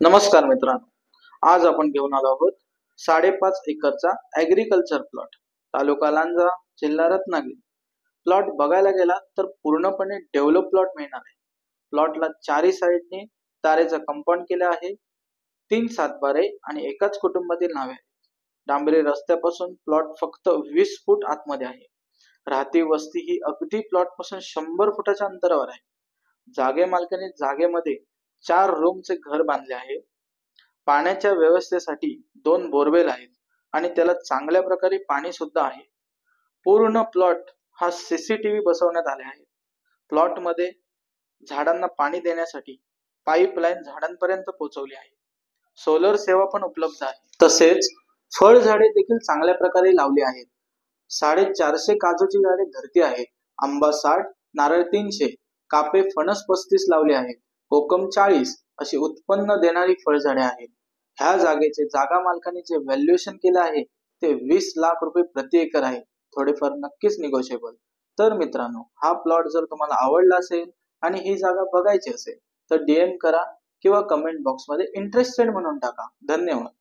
नमस्कार मित्रांनो, आज आपण घेऊन आलो आहोत 5.5 एकरचा ऍग्रिकल्चर प्लॉट, तालुका लांजा, जिल्हा रत्नागिरी। प्लॉट बघायला गेला तर पूर्णपणे डेव्हलप प्लॉट मिळणार आहे। प्लॉटला चारी साइडने तारेचं कंपाऊंड केलं आहे। 3 सातबारे आणि एकाच कुटुंबातील नावे आहेत। डांबरी रस्त्यापासून प्लॉट फक्त 20 फूट आतमध्ये आहे। राहती वस्ती ही अगदी प्लॉट पासून 100 फुटाच्या अंतरावर आहे। जागे मालकाने जागेमध्ये 4 रूमचे घर बांधले आहे। पाण्याच्या व्यवस्थेसाठी 2 बोरवेल आहेत आणि त्याला चांगल्या प्रकारे पाणी सुद्धा आहे। पूर्ण प्लॉट हा सीसीटीव्ही बसवण्यात आले आहे। प्लॉट मध्ये झाडांना पाणी देण्यासाठी पाईपलाईन झाडांपर्यंत पोहोचवली आहे। सोलर सेवा पण उपलब्ध आहे। तसेच फळ झाडे देखील चांगल्या प्रकारे लावली आहेत। 450 काजूची झाडे धरती आहेत। आंबा 60, नारळ 300, कापे फणस 35 लावले आहेत। कोकम 40 अशी उत्पन्न देणारी फळझाडे आहेत। ह्या जागेचे जागा मालकाने जे व्हॅल्युएशन केले आहे ते 20 लाख रुपये प्रति एकर आहे। थोडेफार नक्कीच निगोशिएबल। तर मित्रांनो, हा प्लॉट जर तुम्हाला आवडला असेल आणि ही जागा बघायची असेल तर DM करा किंवा कमेंट बॉक्स मध्ये इंटरेस्टेड म्हणून टाका। धन्यवाद।